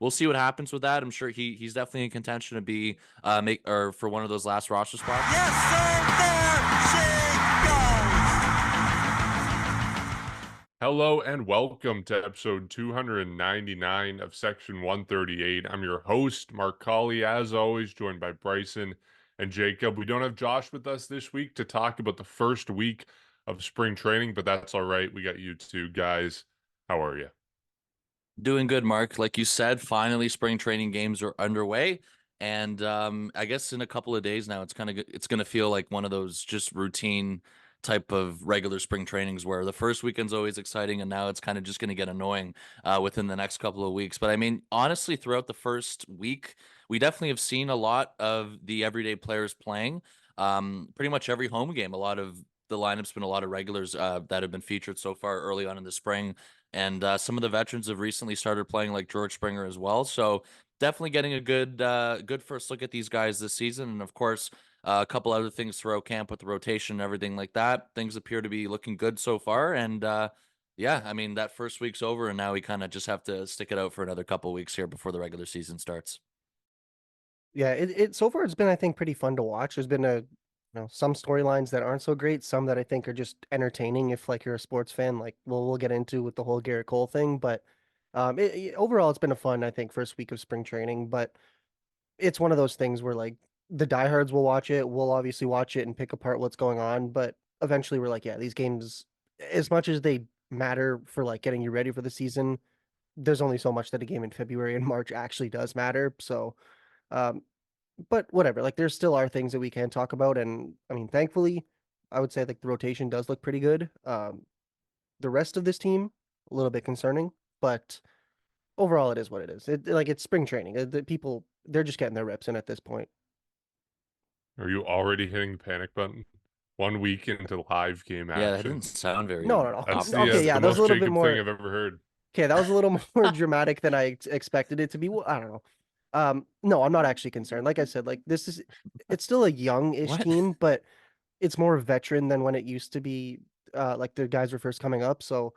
we'll see what happens with that. I'm sure he's definitely in contention to be make or for one of those last roster spots. Yes, sir. There she goes. Hello and welcome to episode 299 of Section 138. I'm your host, Mark Colley, as always, joined by Bryson and Jacob. We don't have Josh with us this week to talk about the first week of spring training, but that's all right. We got you two guys. How are you? Doing good, Mark. Like you said, finally spring training games are underway. And I guess in a couple of days now, it's gonna feel like one of those just routine type of regular spring trainings where the first weekend's always exciting, and now it's kind of just gonna get annoying within the next couple of weeks. But I mean, honestly, throughout the first week, we definitely have seen a lot of the everyday players playing. Pretty much every home game, a lot of the lineup's been a lot of regulars that have been featured so far early on in the spring. And some of the veterans have recently started playing, like George Springer as well. So definitely getting a good first look at these guys this season. And of course, a couple other things throughout camp with the rotation and everything like that. Things appear to be looking good so far. And yeah, I mean, that first week's over, and now we kind of just have to stick it out for another couple weeks here before the regular season starts. Yeah, it so far it's been, I think, pretty fun to watch. There's been some storylines that aren't so great, some that I think are just entertaining if like you're a sports fan, like we'll get into with the whole Garrett Cole thing, but overall it's been a fun, I think, first week of spring training, but it's one of those things where like the diehards will watch it, we'll obviously watch it and pick apart what's going on, but eventually we're like, yeah, these games, as much as they matter for like getting you ready for the season, there's only so much that a game in February and March actually does matter. So um, but whatever, like there still are things that we can talk about. And I mean, thankfully, I would say like the rotation does look pretty good. The rest of this team, a little bit concerning, but overall it is what it is. It's spring training. The people, they're just getting their reps in at this point. Are you already hitting the panic button? 1 week into live game Yeah, that action. didn't sound very No, no, no. That's Okay, the yeah, that was a most little bit Jacob thing more. I've ever heard. Okay, that was a little more dramatic than I expected it to be. Well, I don't know. No, I'm not actually concerned. Like I said, like it's still a young-ish what? team, but it's more veteran than when it used to be. Like the guys were first coming up, so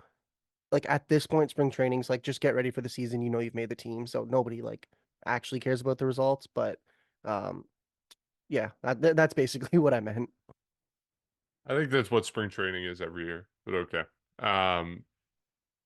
like at this point, spring training's like just get ready for the season. You know you've made the team, so nobody like actually cares about the results. But um, yeah, that's basically what I meant. I think that's what spring training is every year, but okay. Um,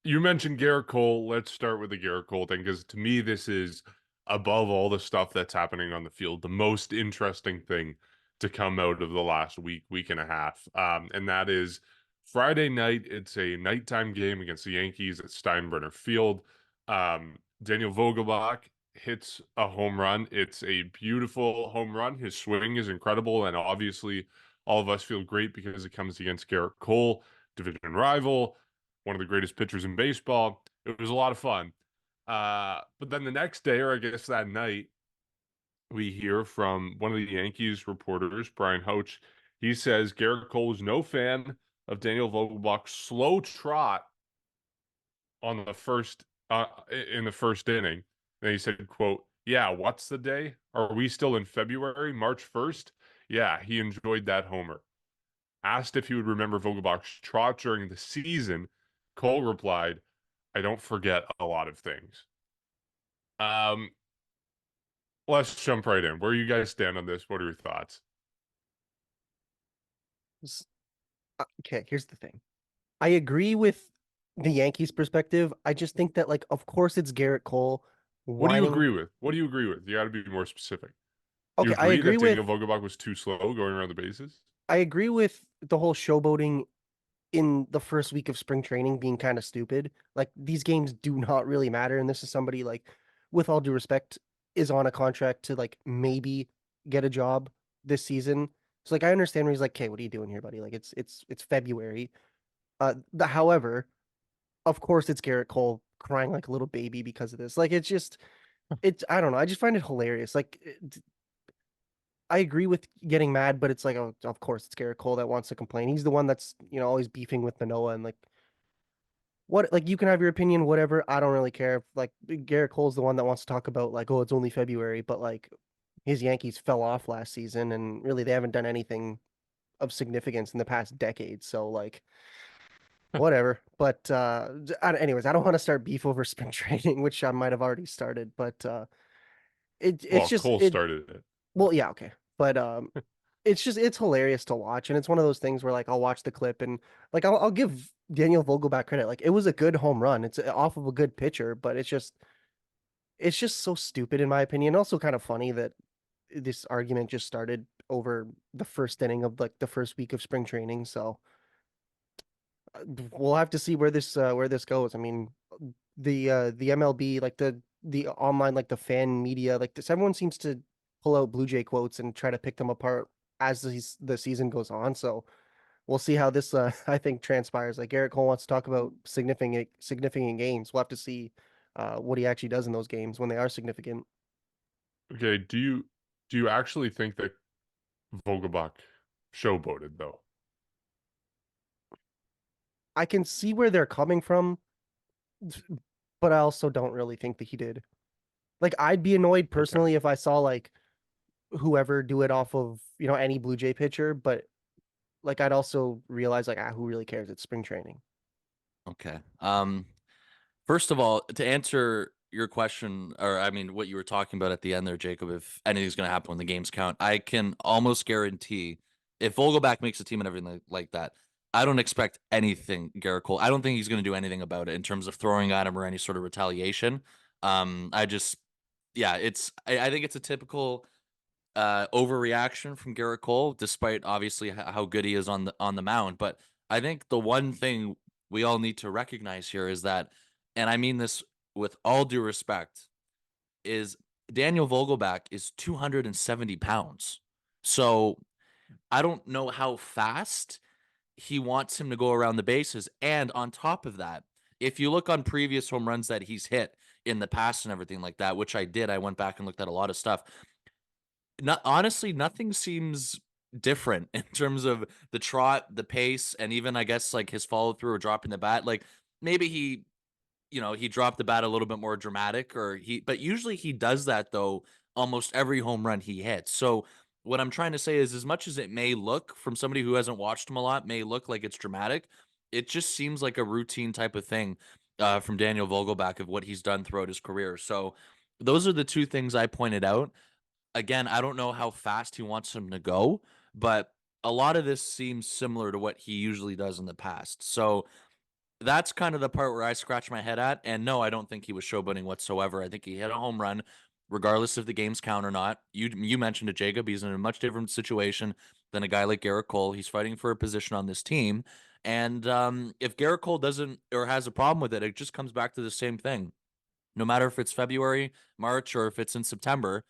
You mentioned Garrett Cole. Let's start with the Garrett Cole thing because to me, this is above all the stuff that's happening on the field, the most interesting thing to come out of the last week and a half. And that is Friday night. It's a nighttime game against the Yankees at Steinbrenner Field. Daniel Vogelbach hits a home run. It's a beautiful home run. His swing is incredible. And obviously, all of us feel great because it comes against Garrett Cole, division rival, one of the greatest pitchers in baseball. It was a lot of fun. But then the next day, or I guess that night, we hear from one of the Yankees reporters, Brian Hoach. He says Garrett Cole was no fan of Daniel Vogelbach's slow trot on the first in the first inning. And he said, quote, "Yeah, what's the day? Are we still in February, March 1st? Yeah, he enjoyed that homer." Asked if he would remember Vogelbach's trot during the season, Cole replied, "I don't forget a lot of things." Um, let's jump right in. Where you guys stand on this? What are your thoughts? Okay, here's the thing. I agree with the Yankees' perspective. I just think that, like, of course, it's Garrett Cole What do you whining. agree with? What do you agree with? You got to be more specific. You Okay, agree that Daniel Vogelbach was too slow going around the bases? I agree with the whole showboating in the first week of spring training being kind of stupid. Like these games do not really matter, and this is somebody like, with all due respect, is on a contract to like maybe get a job this season. So like I understand where he's like, "Okay, what are you doing here, buddy? Like it's February." However, of course, it's Garrett Cole crying like a little baby because of this. Like it's I don't know. I just find it hilarious. Like I agree with getting mad, but it's like, oh, of course, it's Garrett Cole that wants to complain. He's the one that's always beefing with Manoah and like what like you can have your opinion, whatever. I don't really care. Like Garrett Cole's the one that wants to talk about like, oh, it's only February, but like his Yankees fell off last season, and really they haven't done anything of significance in the past decade. So like whatever. But anyways, I don't want to start beef over spring training, which I might have already started. But it's Well, just Cole it. started it. Well, yeah, okay, but it's hilarious to watch, and it's one of those things where like I'll watch the clip and like I'll give Daniel Vogelbach credit. Like it was a good home run. It's off of a good pitcher, but it's just so stupid in my opinion. Also, kind of funny that this argument just started over the first inning of like the first week of spring training. So we'll have to see where this goes. I mean, the MLB, like the online, like the fan media, like this, everyone seems to pull out Blue Jay quotes and try to pick them apart as the season goes on. So we'll see how this I think transpires. Like Garrett Cole wants to talk about significant games. We'll have to see what he actually does in those games when they are significant. Okay, do you actually think that Vogelbach showboated though? I can see where they're coming from, but I also don't really think that he did. Like I'd be annoyed Okay. personally if I saw like whoever do it off of, any Blue Jay pitcher, but like I'd also realize like who really cares? It's spring training. Okay. First of all, to answer your question, or I mean, what you were talking about at the end there, Jacob, if anything's going to happen when the games count, I can almost guarantee if Vogelback makes a team and everything like that, I don't expect anything, Garrett Cole. I don't think he's going to do anything about it in terms of throwing at him or any sort of retaliation. I just, yeah, I think it's a typical overreaction from Garrett Cole, despite obviously how good he is on the mound. But I think the one thing we all need to recognize here is that, and I mean this with all due respect, is Daniel Vogelback is 270 pounds. So I don't know how fast he wants him to go around the bases. And on top of that, if you look on previous home runs that he's hit in the past and everything like that, which I did, I went back and looked at a lot of stuff. Not honestly, nothing seems different in terms of the trot, the pace, and even I guess like his follow through or dropping the bat. Like maybe he dropped the bat a little bit more dramatic but usually he does that though almost every home run he hits. So what I'm trying to say is as much as it may look from somebody who hasn't watched him a lot, may look like it's dramatic, it just seems like a routine type of thing from Daniel Vogelback of what he's done throughout his career. So those are the two things I pointed out. Again, I don't know how fast he wants him to go, but a lot of this seems similar to what he usually does in the past. So that's kind of the part where I scratch my head at. And no, I don't think he was showboating whatsoever. I think he hit a home run, regardless if the games count or not. You mentioned it, Jacob. He's in a much different situation than a guy like Garrett Cole. He's fighting for a position on this team. And if Garrett Cole doesn't or has a problem with it, it just comes back to the same thing. No matter if it's February, March, or if it's in September,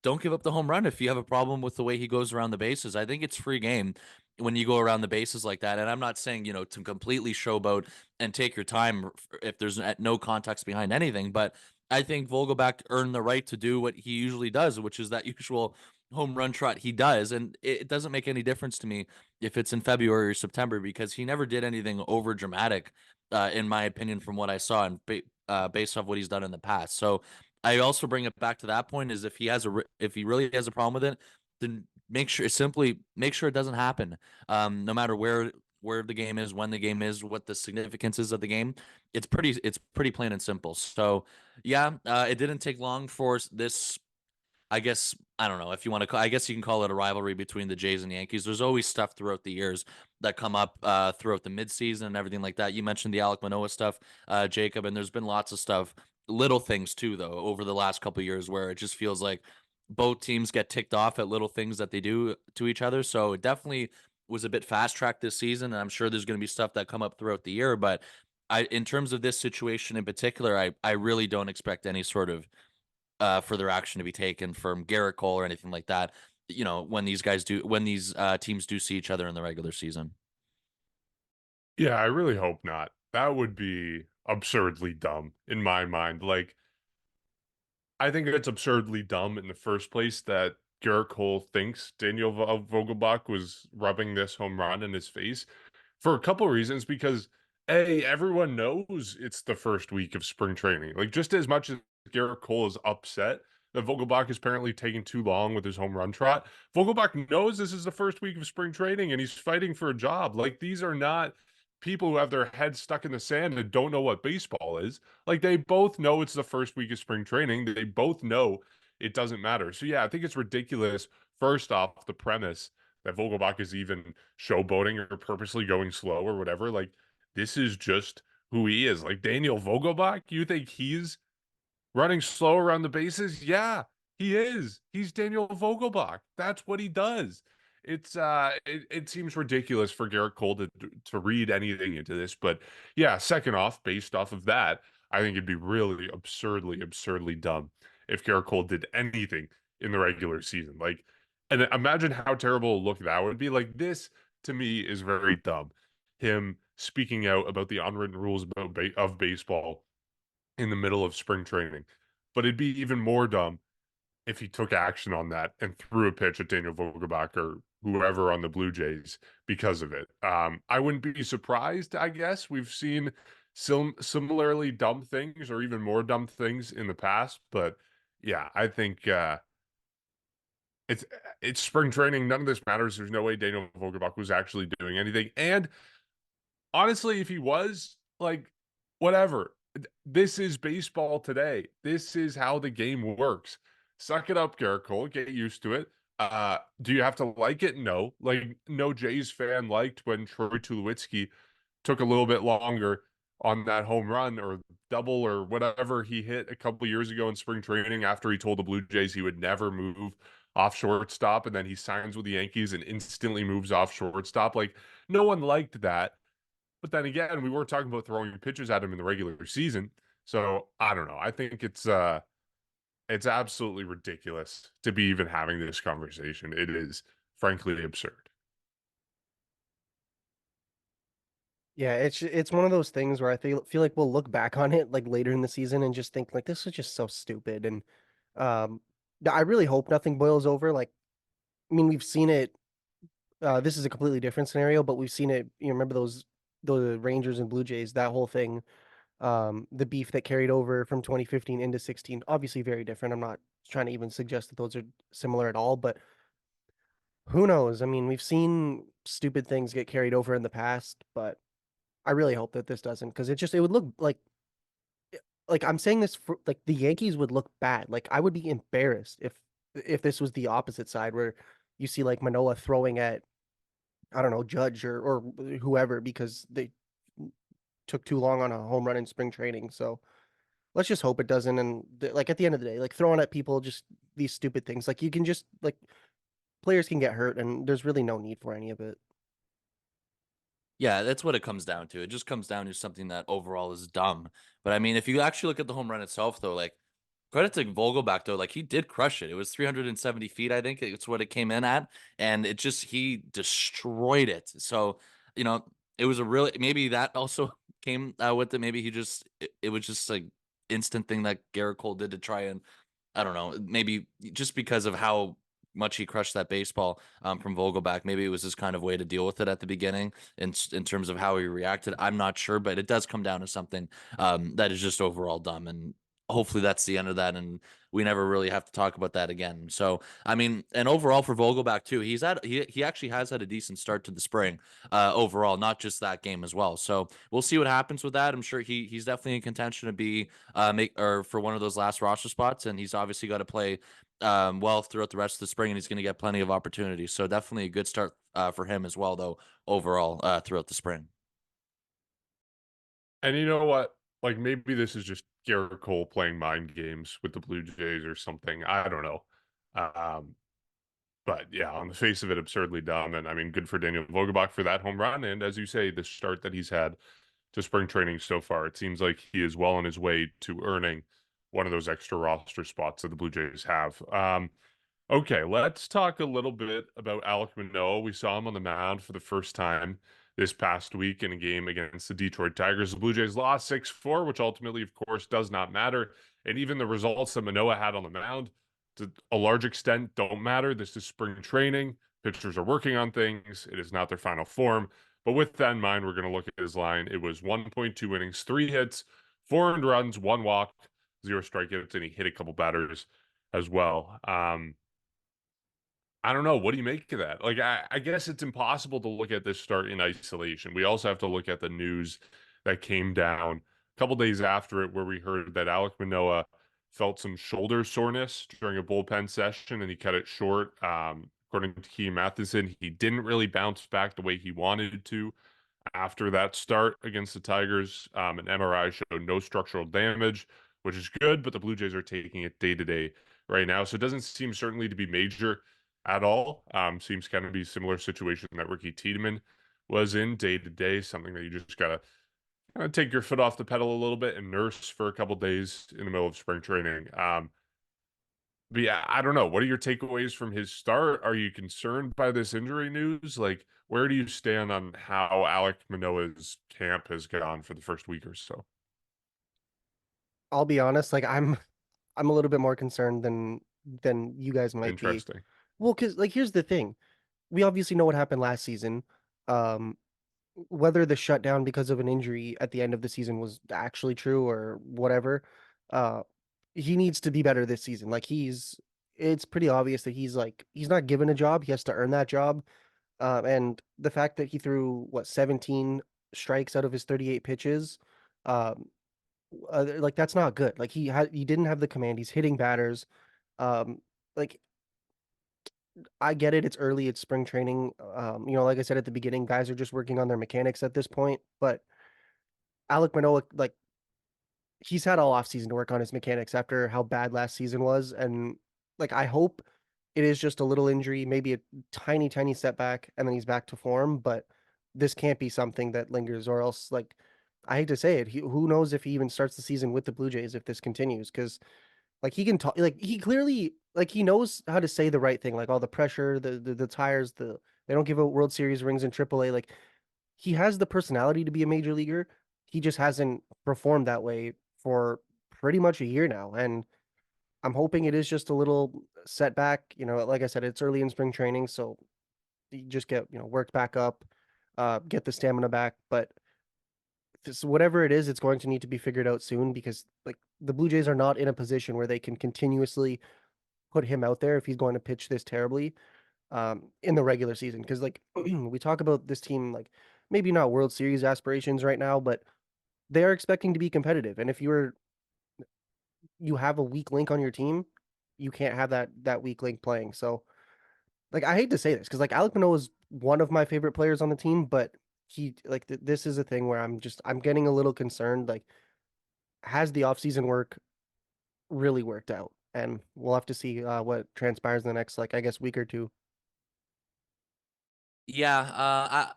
don't give up the home run if you have a problem with the way he goes around the bases. I think it's free game when you go around the bases like that. And I'm not saying, to completely showboat and take your time if there's no context behind anything, but I think Vogelback earned the right to do what he usually does, which is that usual home run trot he does. And it doesn't make any difference to me if it's in February or September because he never did anything over dramatic, in my opinion, from what I saw and based off what he's done in the past. So I also bring it back to that point is if he really has a problem with it, then simply make sure it doesn't happen. No matter where the game is, when the game is, what the significance is of the game. It's pretty plain and simple. So yeah, it didn't take long for this. I guess I don't know if you want to. I guess you can call it a rivalry between the Jays and Yankees. There's always stuff throughout the years that come up throughout the midseason and everything like that. You mentioned the Alec Manoah stuff, Jacob, and there's been lots of stuff, little things too, though, over the last couple of years where it just feels like both teams get ticked off at little things that they do to each other. So it definitely was a bit fast tracked this season, and I'm sure there's going to be stuff that come up throughout the year. But in terms of this situation in particular, I really don't expect any sort of further action to be taken from Garrett Cole or anything like that. When these teams do see each other in the regular season. Yeah, I really hope not. That would be absurdly dumb in my mind. Like, I think it's absurdly dumb in the first place that Garrett Cole thinks Daniel Vogelbach was rubbing this home run in his face for a couple reasons. Because A, everyone knows it's the first week of spring training. Like, just as much as Garrett Cole is upset that Vogelbach is apparently taking too long with his home run trot, Vogelbach knows this is the first week of spring training and he's fighting for a job. Like, these are not people who have their heads stuck in the sand and don't know what baseball is. Like, they both know it's the first week of spring training. They both know it doesn't matter. So yeah, I think it's ridiculous. First off, the premise that Vogelbach is even showboating or purposely going slow or whatever. Like, this is just who he is. Like, Daniel Vogelbach, you think he's running slow around the bases? Yeah, he is. He's Daniel Vogelbach. That's what he does. It seems ridiculous for Garrett Cole to read anything into this, but yeah, second off, based off of that, I think it'd be really absurdly dumb if Garrett Cole did anything in the regular season. Like, and imagine how terrible a look that would be. Like, this to me is very dumb. Him speaking out about the unwritten rules of baseball in the middle of spring training. But it'd be even more dumb if he took action on that and threw a pitch at Daniel Vogelbach or whoever on the Blue Jays because of it. I wouldn't be surprised, I guess. We've seen some similarly dumb things or even more dumb things in the past. But yeah, I think it's it's spring training. None of this matters. There's no way Daniel Vogelbach was actually doing anything. And honestly, if he was, like, whatever. This is baseball today. This is how the game works. Suck it up, Garrett Cole. Get used to it. Do you have to like it? No. Like, no Jays fan liked when Troy Tulowitzki took a little bit longer on that home run or double or whatever he hit a couple years ago in spring training after he told the Blue Jays he would never move off shortstop, and then he signs with the Yankees and instantly moves off shortstop. Like, no one liked that. But then again, we were talking about throwing pitches at him in the regular season. So I don't know. I think it's absolutely ridiculous to be even having this conversation. It is frankly absurd. Yeah, it's one of those things where I feel like we'll look back on it like later in the season and just think like this is just so stupid. And um, I really hope nothing boils over. Like, I mean, we've seen it. This is a completely different scenario, but we've seen it. You remember the Rangers and Blue Jays, that whole thing, the beef that carried over from 2015 into 16. Obviously, very different. I'm not trying to even suggest that those are similar at all, but who knows? I mean, we've seen stupid things get carried over in the past, but I really hope that this doesn't because it would look like I'm saying this for like the Yankees would look bad. Like I would be embarrassed if this was the opposite side where you see like Manoah throwing at I don't know Judge or whoever because they took too long on a home run in spring training. So let's just hope it doesn't. And like at the end of the day, like throwing at people just these stupid things, like you can just like players can get hurt, and there's really no need for any of it. Yeah, that's what it comes down to. It just comes down to something that overall is dumb. But I mean, if you actually look at the home run itself, though, like credit to Vogelbach, though, like he did crush it. It was 370 feet, I think. It's what it came in at, and it just he destroyed it. So, you know, it was a really maybe that also came with it. Maybe it was just like instant thing that Garrett Cole did to try and I don't know, maybe just because of how much he crushed that baseball from Vogelbach. Maybe it was his kind of way to deal with it at the beginning in terms of how he reacted. I'm not sure, but it does come down to something that is just overall dumb. And hopefully that's the end of that. And we never really have to talk about that again. So, I mean, and overall for Vogelbach too, he actually has had a decent start to the spring overall, not just that game as well. So we'll see what happens with that. I'm sure he's definitely in contention to be make or for one of those last roster spots, and he's obviously got to play well throughout the rest of the spring, and he's going to get plenty of opportunities. So definitely a good start for him as well, though overall throughout the spring. And you know what? Like, maybe this is just Garrett Cole playing mind games with the Blue Jays or something. I don't know. Um, but yeah, on the face of it, absurdly dumb. And I mean, good for Daniel Vogelbach for that home run. And as you say, the start that he's had to spring training so far, it seems like he is well on his way to earning one of those extra roster spots that the Blue Jays have. Okay, let's talk a little bit about Alec Manoah. We saw him on the mound for the first time this past week in a game against the Detroit Tigers. The Blue Jays lost 6-4, which ultimately, of course, does not matter. And even the results that Manoah had on the mound, to a large extent, don't matter. This is spring training. Pitchers are working on things. It is not their final form. But with that in mind, we're going to look at his line. It was 1.2 innings, 3 hits, 4 earned runs, 1 walk, 0 strikeouts, and he hit a couple batters as well. I don't know. What do you make of that? Like, I guess it's impossible to look at this start in isolation. We also have to look at the news that came down a couple days after it, where we heard that Alec Manoah felt some shoulder soreness during a bullpen session and he cut it short. According to Key Matheson, he didn't really bounce back the way he wanted to after that start against the Tigers. An MRI showed no structural damage, which is good, but the Blue Jays are taking it day to day right now. So it doesn't seem certainly to be major at all. Seems kind of be a similar situation that Ricky Tiedemann was in day to day, something that you just got to kind of take your foot off the pedal a little bit and nurse for a couple days in the middle of spring training. But yeah, I don't know. What are your takeaways from his start? Are you concerned by this injury news? Like, where do you stand on how Alec Manoah's camp has gone for the first week or so? I'll be honest, like I'm a little bit more concerned than you guys might be. Interesting. Well, because like here's the thing. We obviously know what happened last season. Um, whether the shutdown because of an injury at the end of the season was actually true or whatever, uh, he needs to be better this season. Like it's pretty obvious that he's not given a job. He has to earn that job. And the fact that he threw 17 strikes out of his 38 pitches, um, like that's not good. Like he didn't have the command. He's hitting batters. Um, like I get it. It's early. It's spring training. Like I said at the beginning, guys are just working on their mechanics at this point. But Alec Manoah, like he's had all off season to work on his mechanics after how bad last season was, and like I hope it is just a little injury, maybe a tiny, tiny setback, and then he's back to form. But this can't be something that lingers, or else like I hate to say it, who knows if he even starts the season with the Blue Jays if this continues because like he can talk, like he clearly like he knows how to say the right thing, like all the pressure, the tires, they don't give out World Series rings in AAA. Like he has the personality to be a major leaguer. He just hasn't performed that way for pretty much a year now, and I'm hoping it is just a little setback. Like I said, it's early in spring training, so you just get worked back up, get the stamina back, but whatever it is, it's going to need to be figured out soon because like the Blue Jays are not in a position where they can continuously put him out there if he's going to pitch this terribly in the regular season. Because like we talk about this team, like maybe not World Series aspirations right now, but they are expecting to be competitive. And if you have a weak link on your team, you can't have that weak link playing. So like I hate to say this because like Alec Manoah is one of my favorite players on the team, but he like this is a thing where I'm getting a little concerned. Like, has the offseason work really worked out? And we'll have to see what transpires in the next like I guess week or two. Yeah,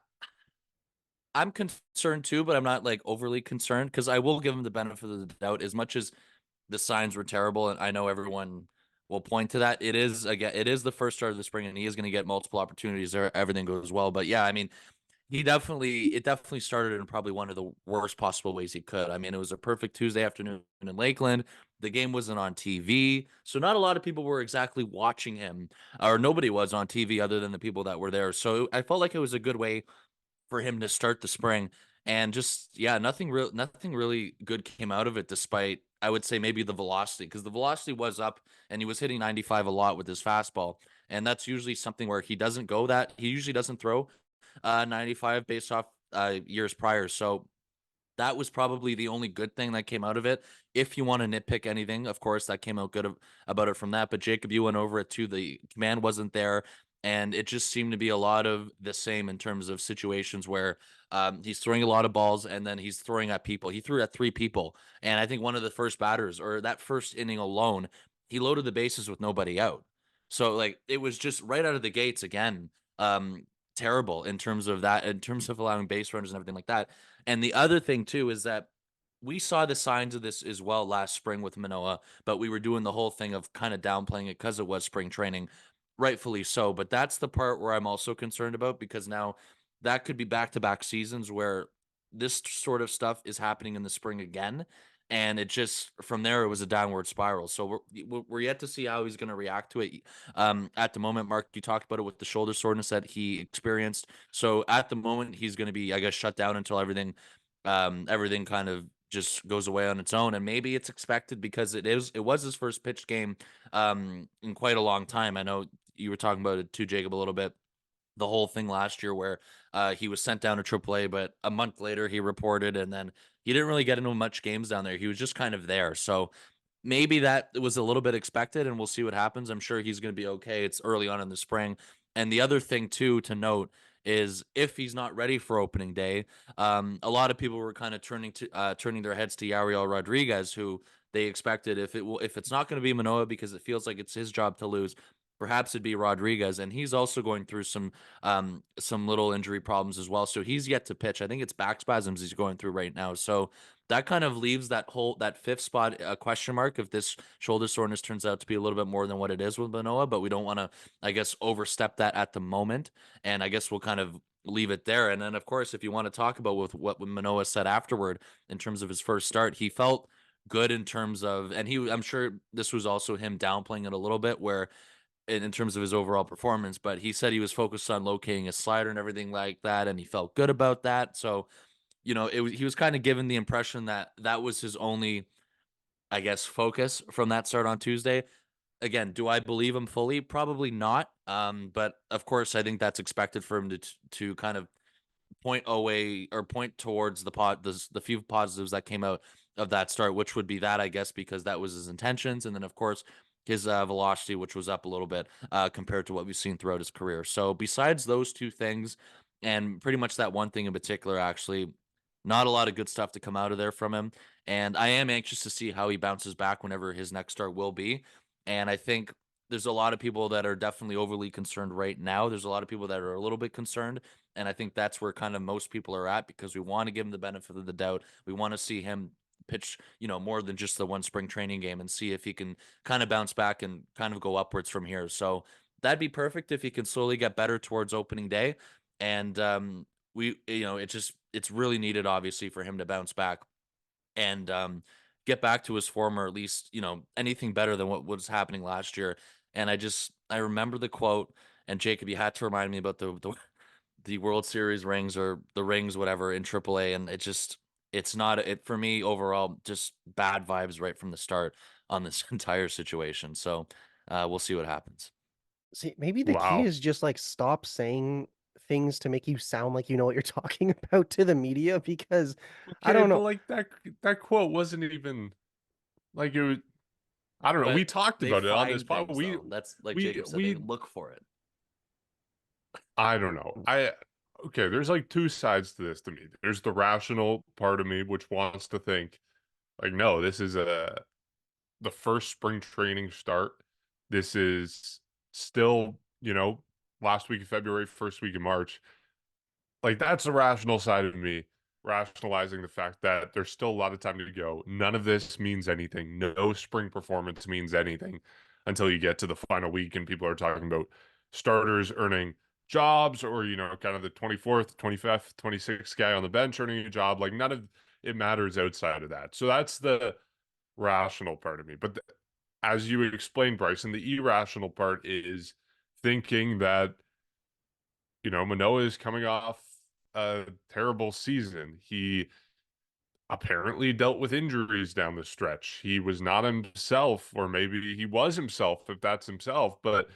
I'm concerned too, but I'm not like overly concerned because I will give him the benefit of the doubt. As much as the signs were terrible, and I know everyone will point to that. It is the first start of the spring, and he is going to get multiple opportunities there. Everything goes well, but yeah, I mean, it definitely started in probably one of the worst possible ways he could. I mean, it was a perfect Tuesday afternoon in Lakeland. The game wasn't on TV, so not a lot of people were exactly watching him, or nobody was on TV other than the people that were there. So I felt like it was a good way for him to start the spring. And just yeah, nothing really good came out of it, despite I would say maybe the velocity, because the velocity was up and he was hitting 95 a lot with his fastball. And that's usually something where he usually doesn't throw 95 based off years prior. So that was probably the only good thing that came out of it. If you want to nitpick anything, of course, that came out good about it from that. But Jacob, you went over it too. The command wasn't there. And it just seemed to be a lot of the same in terms of situations where he's throwing a lot of balls and then he's throwing at people. He threw at three people. And I think one of the first batters or that first inning alone, he loaded the bases with nobody out. So, like, it was just right out of the gates again. Terrible in terms of that, in terms of allowing base runners and everything like that. And the other thing too is that we saw the signs of this as well last spring with Manoah, but we were doing the whole thing of kind of downplaying it because it was spring training, rightfully so. But that's the part where I'm also concerned about because now that could be back-to-back seasons where this sort of stuff is happening in the spring again. And it just from there it was a downward spiral. So we're yet to see how he's going to react to it. At the moment, Mark, you talked about it with the shoulder soreness that he experienced. So at the moment, he's going to be, I guess, shut down until everything kind of just goes away on its own. And maybe it's expected because it was his first pitch game in quite a long time. I know you were talking about it too, Jacob, a little bit. The whole thing last year where he was sent down to AAA, but a month later he reported, and then he didn't really get into much games down there. He was just kind of there. So maybe that was a little bit expected, and we'll see what happens. I'm sure he's going to be okay. It's early on in the spring. And the other thing, too, to note is if he's not ready for opening day, a lot of people were kind of turning their heads to Yariel Rodriguez, who they expected if it's not going to be Manoah because it feels like it's his job to lose, perhaps it'd be Rodriguez, and he's also going through some little injury problems as well. So he's yet to pitch. I think it's back spasms he's going through right now. So that kind of leaves that fifth spot a question mark if this shoulder soreness turns out to be a little bit more than what it is with Manoah. But we don't want to, I guess, overstep that at the moment. And I guess we'll kind of leave it there. And then, of course, if you want to talk about with what Manoah said afterward in terms of his first start, he felt good in terms of, and I'm sure this was also him downplaying it a little bit, where in terms of his overall performance, but he said he was focused on locating his slider and everything like that, and he felt good about that. So, he was kind of given the impression that that was his only, I guess, focus from that start on Tuesday. Again, do I believe him fully? Probably not. But of course, I think that's expected for him to kind of point away or point towards the few positives that came out of that start, which would be that, I guess, because that was his intentions, and then of course his velocity, which was up a little bit compared to what we've seen throughout his career. So besides those two things, and pretty much that one thing in particular, actually, not a lot of good stuff to come out of there from him. And I am anxious to see how he bounces back whenever his next start will be. And I think there's a lot of people that are definitely overly concerned right now. There's a lot of people that are a little bit concerned. And I think that's where kind of most people are at because we want to give him the benefit of the doubt. We want to see him pitch, more than just the one spring training game and see if he can kind of bounce back and kind of go upwards from here. So that'd be perfect if he can slowly get better towards opening day. And it's really needed, obviously, for him to bounce back and get back to his form, or at least, anything better than what was happening last year. And I remember the quote, and Jacob, you had to remind me about the World Series rings or the rings, whatever, in AAA. And it's not it for me overall, just bad vibes right from the start on this entire situation. So we'll see what happens. See, maybe the key Wow. is just like stop saying things to make you sound like you know what you're talking about to the media because I Okay, don't but know. like that quote wasn't even like it was. I don't know. We But talked they about it on this find pod. things though. That's like We Jacob said, they we look for it. I don't know. Okay, there's like two sides to this to me. There's the rational part of me which wants to think like, no, this is the first spring training start. This is still, last week of February, first week of March. Like that's the rational side of me, rationalizing the fact that there's still a lot of time to go. None of this means anything. No spring performance means anything until you get to the final week and people are talking about starters earning jobs or, kind of the 24th, 25th, 26th guy on the bench earning a job. Like none of it matters outside of that. So that's the rational part of me. But as you explained, Bryson, the irrational part is thinking that Manoah is coming off a terrible season. He apparently dealt with injuries down the stretch. He was not himself, or maybe he was himself, if that's himself. But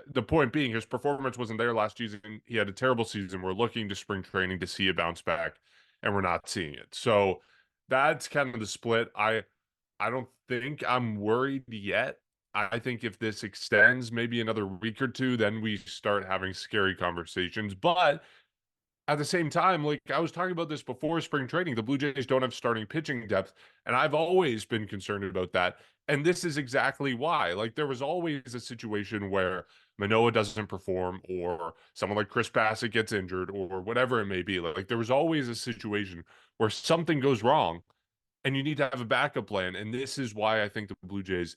the point being, his performance wasn't there last season. He had a terrible season. We're looking to spring training to see a bounce back, and we're not seeing it. So that's kind of the split. I don't think I'm worried yet. I think if this extends maybe another week or two, then we start having scary conversations. But at the same time, like I was talking about this before spring training, the Blue Jays don't have starting pitching depth. And I've always been concerned about that. And this is exactly why. Like there was always a situation where Manoah doesn't perform or someone like Chris Bassett gets injured or whatever it may be. Like there was always a situation where something goes wrong and you need to have a backup plan. And this is why I think the Blue Jays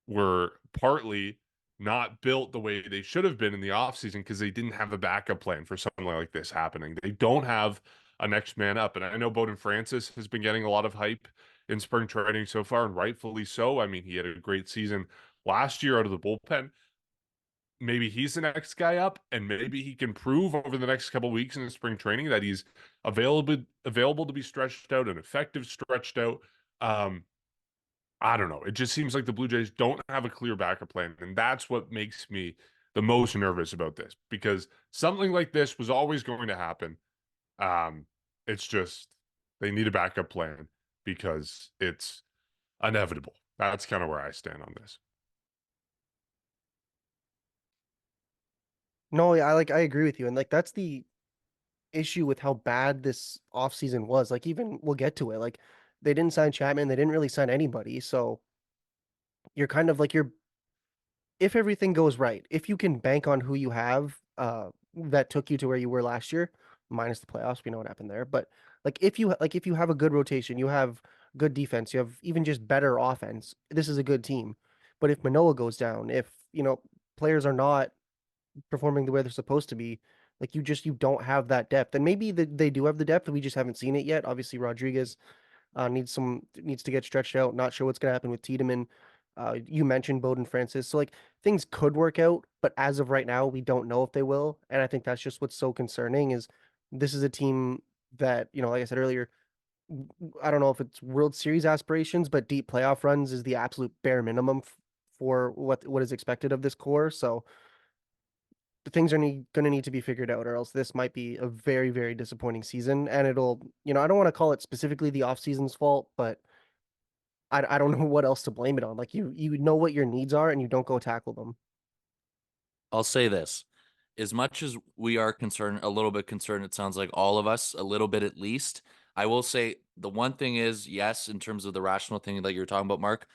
were partly not built the way they should have been in the offseason because they didn't have a backup plan for something like this happening. They don't have a next man up. And I know Bowden Francis has been getting a lot of hype in spring training so far, and rightfully so. I mean, he had a great season last year out of the bullpen. Maybe he's the next guy up, and maybe he can prove over the next couple weeks in the spring training that he's available to be stretched out and effective stretched out. I don't know. It just seems like the Blue Jays don't have a clear backup plan, and that's what makes me the most nervous about this because something like this was always going to happen. Um, it's just they need a backup plan because it's inevitable. That's kind of where I stand on this. No, I agree with you. And like that's the issue with how bad this offseason was. Like even we'll get to it. Like they didn't sign Chapman, they didn't really sign anybody. So you're kind of like you're if everything goes right, if you can bank on who you have, that took you to where you were last year, minus the playoffs, we know what happened there. But like if you have a good rotation, you have good defense, you have even just better offense, this is a good team. But if Manoah goes down, if players are not performing the way they're supposed to be, like you don't have that depth. And maybe they do have the depth, we just haven't seen it yet. Obviously, Rodriguez needs to get stretched out. Not sure what's going to happen with Tiedemann. You mentioned Bowden Francis, so like things could work out, but as of right now, we don't know if they will. And I think that's just what's so concerning is this is a team that like I said earlier, I don't know if it's World Series aspirations, but deep playoff runs is the absolute bare minimum for what is expected of this core. So the things are going to need to be figured out, or else this might be a very, very disappointing season. And it'll, I don't want to call it specifically the off season's fault, but I don't know what else to blame it on. Like you know what your needs are, and you don't go tackle them. I'll say this. As much as we are concerned, a little bit concerned, it sounds like all of us, a little bit at least. I will say the one thing is, yes, in terms of the rational thing that you're talking about, Mark,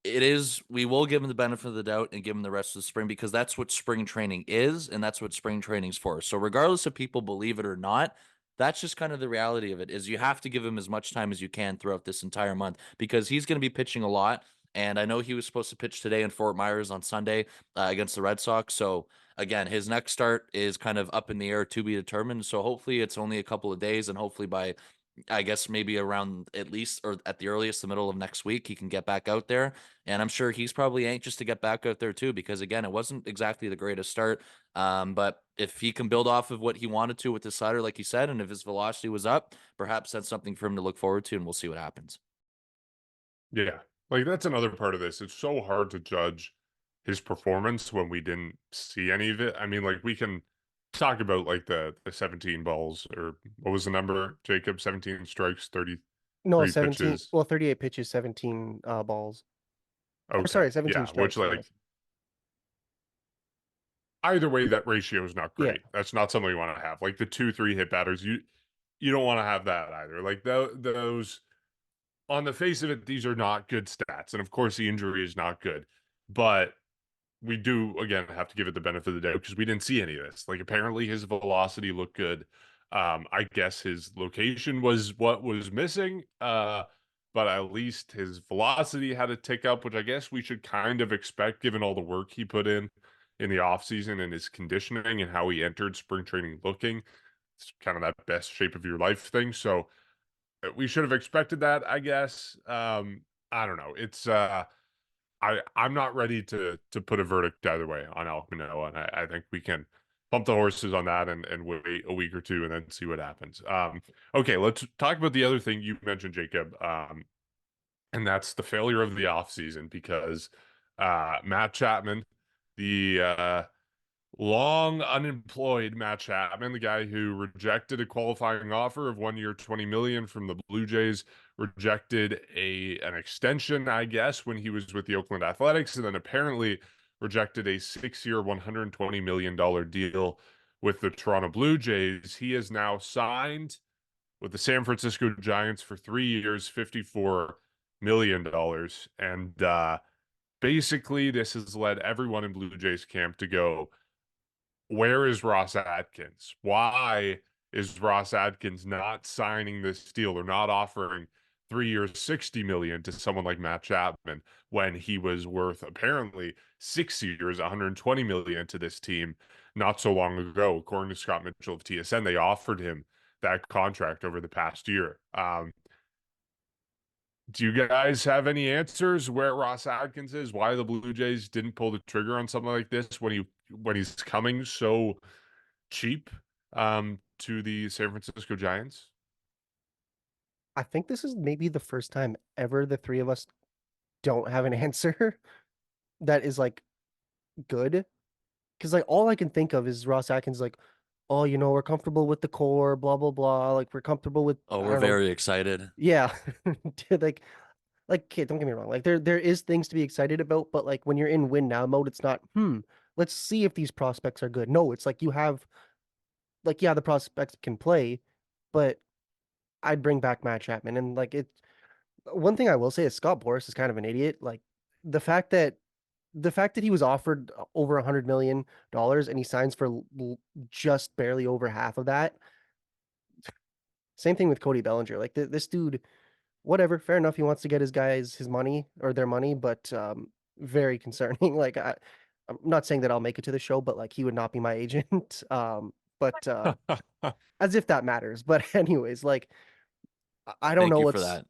it is, we will give him the benefit of the doubt and give him the rest of the spring because that's what spring training is and that's what spring training's for. So regardless if people believe it or not, that's just kind of the reality of it is you have to give him as much time as you can throughout this entire month because he's going to be pitching a lot. And I know he was supposed to pitch today in Fort Myers on Sunday against the Red Sox. So again, his next start is kind of up in the air to be determined. So hopefully it's only a couple of days and hopefully by I guess maybe around at least or at the earliest the middle of next week he can get back out there and I'm sure he's probably anxious to get back out there too because again it wasn't exactly the greatest start but if he can build off of what he wanted to with the slider like he said and if his velocity was up perhaps that's something for him to look forward to and we'll see what happens. Yeah. Like that's another part of this. It's so hard to judge his performance when we didn't see any of it. I mean, like we can talk about like the 17 balls or what was the number, Jacob? 17 strikes, No, 33 17, pitches. well, 38 pitches, 17 balls. Or Okay. sorry, 17 Yeah, which strikes. Yeah. like either way that ratio is not Yeah. great. That's not something you want to have. Like the 2-3 hit batters, you don't want to have that either. Like those on the face of it, these are not good stats. And of course the injury is not good. But we do again have to give it the benefit of the doubt because we didn't see any of this. Like apparently his velocity looked good. I guess his location was what was missing. But at least his velocity had a tick up, which I guess we should kind of expect given all the work he put in the offseason and his conditioning and how he entered spring training looking. It's kind of that best shape of your life thing. So we should have expected that, I guess. I don't know. It's I'm not ready to put a verdict either way on Alec Manoah, and I think we can pump the horses on that and wait a week or two and then see what happens. Okay, let's talk about the other thing you mentioned, Jacob, and that's the failure of the offseason because Matt Chapman, the long unemployed Matt Chapman, the guy who rejected a qualifying offer of 1 year, 20 million from the Blue Jays, rejected an extension, I guess, when he was with the Oakland Athletics, and then apparently rejected a 6 year, $120 million deal with the Toronto Blue Jays. He is now signed with the San Francisco Giants for 3 years, $54 million. And basically, this has led everyone in Blue Jays camp to go, where is Ross Atkins? Why is Ross Atkins not signing this deal or not offering 3 years, 60 million to someone like Matt Chapman when he was worth apparently 6 years, 120 million to this team not so long ago? According to Scott Mitchell of TSN, they offered him that contract over the past year. Do you guys have any answers where Ross Atkins is? Why the Blue Jays didn't pull the trigger on something like this when he's coming so cheap to the San Francisco Giants? I think this is maybe the first time ever the three of us don't have an answer that is like good. Because like all I can think of is Ross Atkins like, oh, we're comfortable with the core, blah blah blah. Like we're comfortable with Oh, I we're don't know. very excited. Yeah. Dude, like okay, don't get me wrong. Like there is things to be excited about, but like when you're in win now mode, it's not, let's see if these prospects are good. No, it's like you have like yeah, the prospects can play, but I'd bring back Matt Chapman. And like one thing I will say is Scott Boras is kind of an idiot. Like the fact that he was offered over $100 million and he signs for just barely over half of that. Same thing with Cody Bellinger. Like this dude, whatever, fair enough. He wants to get his guys his money or their money, but very concerning. Like I'm not saying that I'll make it to the show, but like he would not be my agent. But as if that matters. But anyways, like I don't Thank know you for what's that.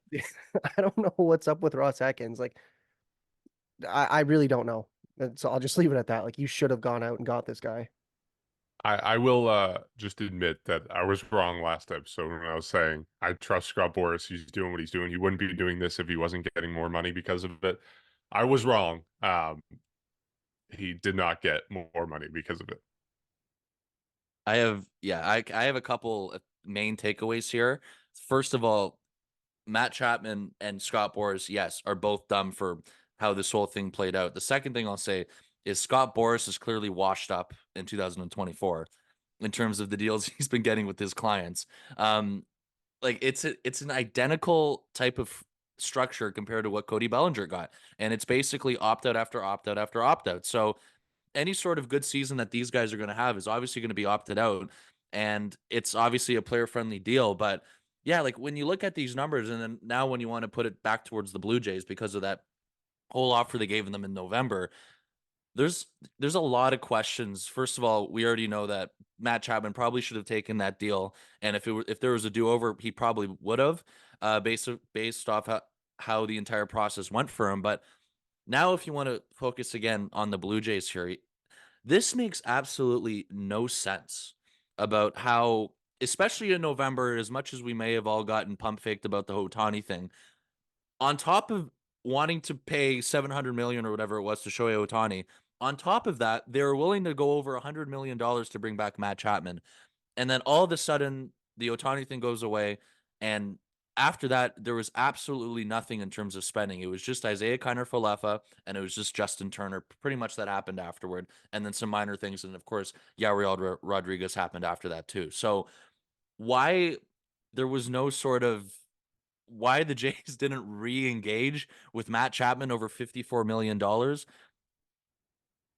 I don't know what's up with Ross Atkins. Like I really don't know. And so I'll just leave it at that. Like you should have gone out and got this guy. I will just admit that I was wrong last episode when I was saying I trust Scott Boras. He's doing what he's doing. He wouldn't be doing this if he wasn't getting more money because of it. I was wrong. He did not get more money because of it. I have a couple of main takeaways here. First of all, Matt Chapman and Scott Boras, yes, are both dumb for how this whole thing played out. The second thing I'll say is Scott Boras is clearly washed up in 2024 in terms of the deals he's been getting with his clients. Like it's an identical type of structure compared to what Cody Bellinger got, and it's basically opt out after opt out after opt out. So any sort of good season that these guys are going to have is obviously going to be opted out, and it's obviously a player friendly deal. But yeah, like when you look at these numbers, and then now when you want to put it back towards the Blue Jays because of that whole offer they gave them in November, there's there's a lot of questions. First of all, we already know that Matt Chapman probably should have taken that deal, and if there was a do over, he probably would have, based off how the entire process went for him. But now, if you want to focus again on the Blue Jays here, this makes absolutely no sense about how, especially in November, as much as we may have all gotten pump faked about the Hotani thing, on top of wanting to pay 700 million or whatever it was to Shohei Otani, on top of that, they were willing to go over $100 million to bring back Matt Chapman. And then all of a sudden, the Otani thing goes away. And after that, there was absolutely nothing in terms of spending. It was just Isaiah Kiner-Falefa, and it was just Justin Turner. Pretty much that happened afterward. And then some minor things. And of course, Yariel Rodriguez happened after that too. So why there was no sort of why the Jays didn't re-engage with Matt Chapman over $54 million,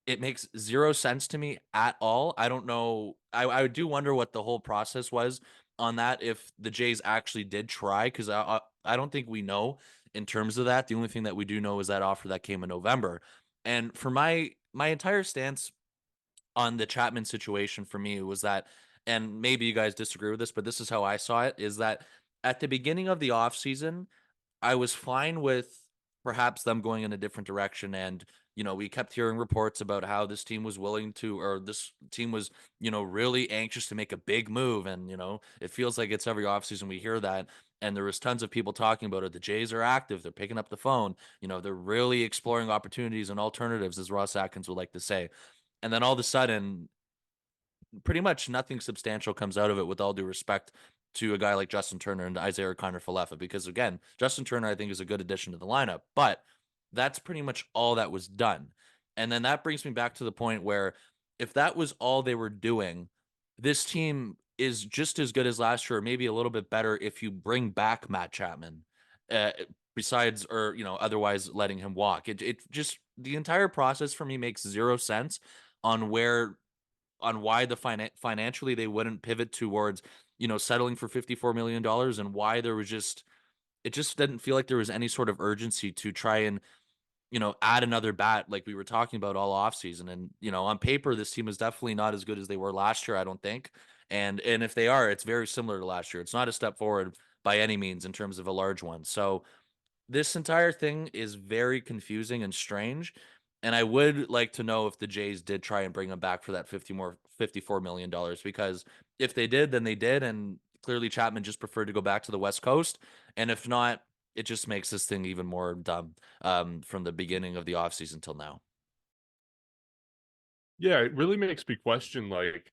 it makes zero sense to me at all. I don't know. I do wonder what the whole process was on that, if the Jays actually did try, because I don't think we know in terms of that. The only thing that we do know is that offer that came in November. And for my entire stance on the Chapman situation for me was that, and maybe you guys disagree with this, but this is how I saw it, is that at the beginning of the offseason, I was fine with perhaps them going in a different direction. And, we kept hearing reports about how this team was willing to, or this team was, really anxious to make a big move. And, it feels like it's every offseason we hear that. And there was tons of people talking about it. The Jays are active. They're picking up the phone. They're really exploring opportunities and alternatives, as Ross Atkins would like to say. And then all of a sudden, pretty much nothing substantial comes out of it, with all due respect to a guy like Justin Turner and Isaiah Kiner-Falefa, because again, Justin Turner I think is a good addition to the lineup, but that's pretty much all that was done. And then that brings me back to the point where if that was all they were doing, this team is just as good as last year, or maybe a little bit better if you bring back Matt Chapman. Uh, Besides, or otherwise letting him walk. It just, the entire process for me makes zero sense on why financially they wouldn't pivot towards, settling for $54 million, and why there was just, it just didn't feel like there was any sort of urgency to try and, add another bat like we were talking about all offseason. And, on paper, this team is definitely not as good as they were last year, I don't think. And if they are, it's very similar to last year. It's not a step forward by any means in terms of a large one. So this entire thing is very confusing and strange. And I would like to know if the Jays did try and bring him back for that $54 million, because if they did, then they did. And clearly Chapman just preferred to go back to the West Coast. And if not, it just makes this thing even more dumb from the beginning of the offseason till now. Yeah, it really makes me question, like,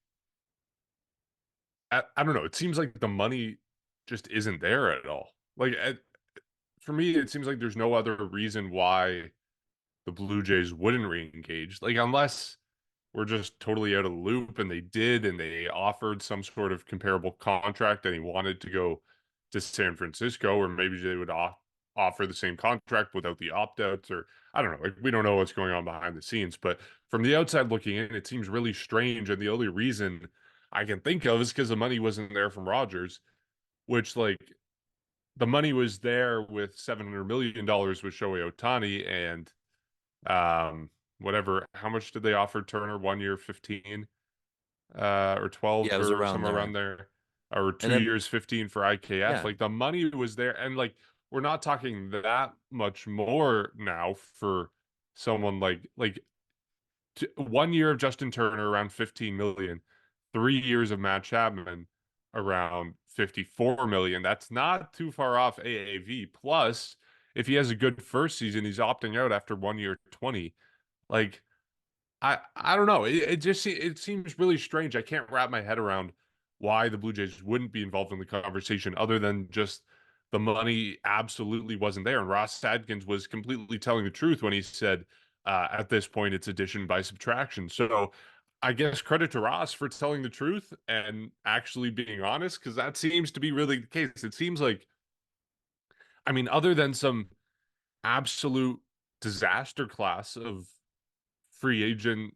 I don't know. It seems like the money just isn't there at all. Like, for me, it seems like there's no other reason why the Blue Jays wouldn't re-engage. Like, unless we're just totally out of the loop and they did and they offered some sort of comparable contract and he wanted to go to San Francisco, or maybe they would offer the same contract without the opt-outs, or I don't know. Like, we don't know what's going on behind the scenes, but from the outside looking in, it seems really strange. And the only reason I can think of is because the money wasn't there from Rogers, which, like, the money was there with $700 million with Shohei Ohtani and whatever. How much did they offer Turner? 1 year, 15, or Yeah, 12, it was or around somewhere there. around there, or And two then, years, 15 for IKF. yeah, Like, the money was there, and like we're not talking that much more now for someone like 1 year of Justin Turner around 15 million, 3 years of Matt Chapman around 54 million. That's not too far off AAV. Plus, if he has a good first season, he's opting out after 1 year, 20. Like, I don't know. It seems really strange. I can't wrap my head around why the Blue Jays wouldn't be involved in the conversation, other than just the money absolutely wasn't there. And Ross Adkins was completely telling the truth when he said, at this point, it's addition by subtraction. So I guess credit to Ross for telling the truth and actually being honest, because that seems to be really the case. It seems like, I mean, other than some absolute disaster class of free agent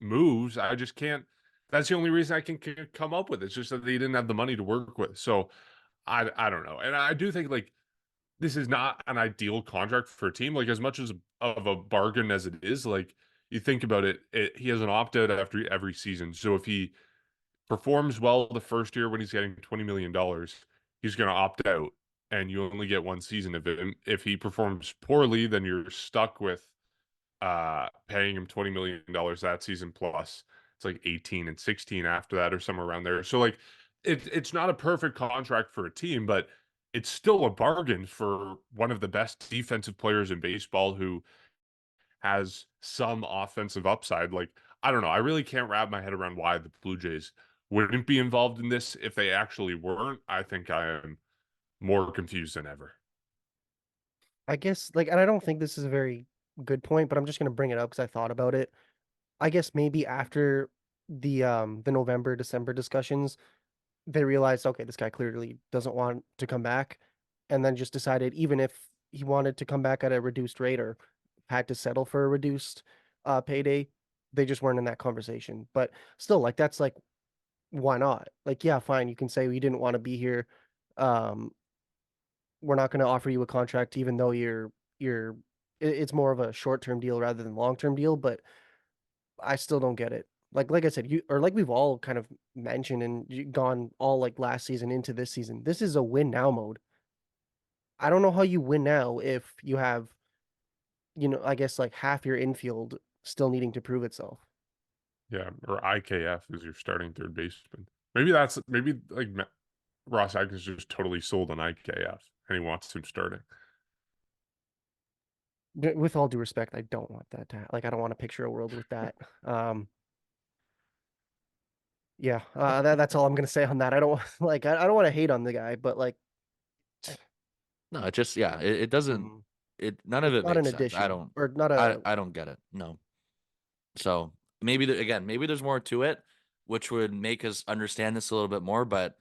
moves, I just can't. That's the only reason I can come up with. It's just that they didn't have the money to work with. So I don't know. And I do think, like, this is not an ideal contract for a team. Like, as much as of a bargain as it is, like, you think about it, he has an opt out after every season. So if he performs well the first year when he's getting $20 million, he's going to opt out, and you only get one season of it. And if he performs poorly, then you're stuck with paying him $20 million that season, plus it's like 18 and 16 after that, or somewhere around there. So, like, it's not a perfect contract for a team, but it's still a bargain for one of the best defensive players in baseball who has some offensive upside. Like, I don't know. I really can't wrap my head around why the Blue Jays wouldn't be involved in this. If they actually weren't, I think I am more confused than ever. I guess like, and I don't think this is a very good point, but I'm just gonna bring it up because I thought about it. I guess maybe after the November December discussions, they realized, okay, this guy clearly doesn't want to come back, and then just decided even if he wanted to come back at a reduced rate or had to settle for a reduced payday, they just weren't in that conversation. But still, like that's like why not? Like, yeah, fine, you can say we didn't want to be here. Um, we're not going to offer you a contract even though you're it's more of a short-term deal rather than long-term deal, but I still don't get it. Like I said, you or like we've all kind of mentioned and gone all like last season into this season. This is a win now mode. I don't know how you win now if you have, I guess like half your infield still needing to prove itself. Yeah, or IKF is your starting third baseman. Maybe like Ross Atkins just totally sold on IKF and he wants him starting. With all due respect, I don't want that to like I don't want to picture a world with that. Um, yeah, that's all I'm gonna say on that. I don't like I don't want to hate on the guy, but like no, it just yeah, it doesn't. mm, It none of it's it not an makes sense. addition or not I don't get it. No. So maybe again, maybe there's more to it, which would make us understand this a little bit more. But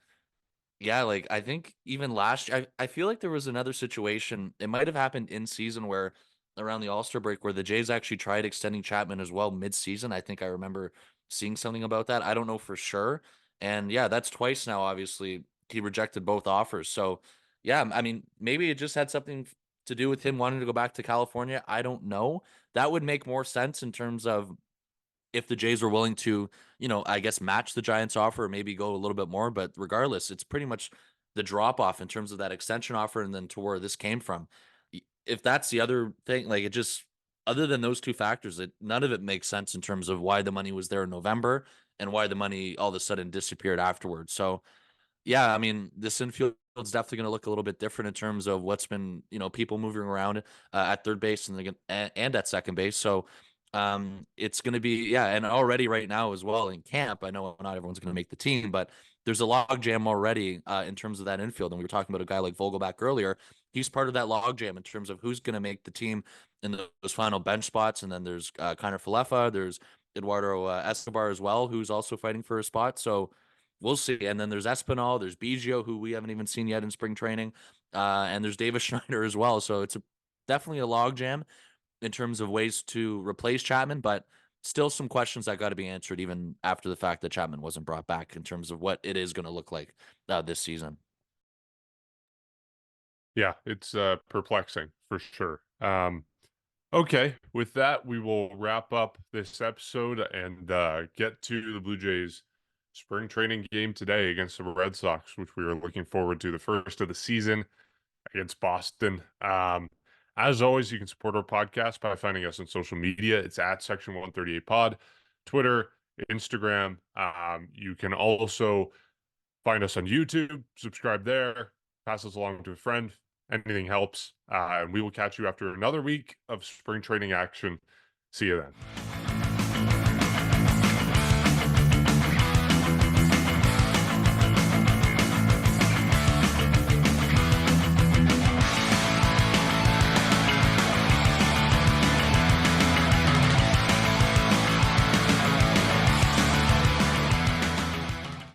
yeah, like I think even last year, I feel like there was another situation. It might have happened in season where around the All-Star break where the Jays actually tried extending Chapman as well mid-season. I think I remember seeing something about that. I don't know for sure. And yeah, that's twice now, obviously. He rejected both offers. So yeah, I mean, maybe it just had something to do with him wanting to go back to California. I don't know. That would make more sense in terms of if the Jays were willing to, I guess match the Giants offer or maybe go a little bit more. But regardless, it's pretty much the drop off in terms of that extension offer and then to where this came from. If that's the other thing, like it just, other than those two factors, none of it makes sense in terms of why the money was there in November and why the money all of a sudden disappeared afterwards. So Yeah, I mean, this infield's definitely going to look a little bit different in terms of what's been, people moving around at third base and at second base. So it's going to be, yeah, and already right now as well in camp. I know not everyone's going to make the team, but there's a log jam already in terms of that infield. And we were talking about a guy like Vogelbach earlier. He's part of that log jam in terms of who's going to make the team in those final bench spots. And then there's Kiner Falefa, there's Eduardo Escobar as well, who's also fighting for a spot. So we'll see. And then there's Espinal, there's Biggio, who we haven't even seen yet in spring training, and there's Davis Schneider as well. So it's definitely a logjam in terms of ways to replace Chapman, but still some questions that got to be answered even after the fact that Chapman wasn't brought back in terms of what it is going to look like this season. Yeah, it's perplexing for sure. Okay, with that, we will wrap up this episode and get to the Blue Jays spring training game today against the Red Sox, which we are looking forward to, the first of the season against Boston. As always, you can support our podcast by finding us on social media. It's at Section 138 Pod, Twitter, Instagram. You can also find us on YouTube, subscribe there, pass us along to a friend. Anything helps. And we will catch you after another week of spring training action. See you then.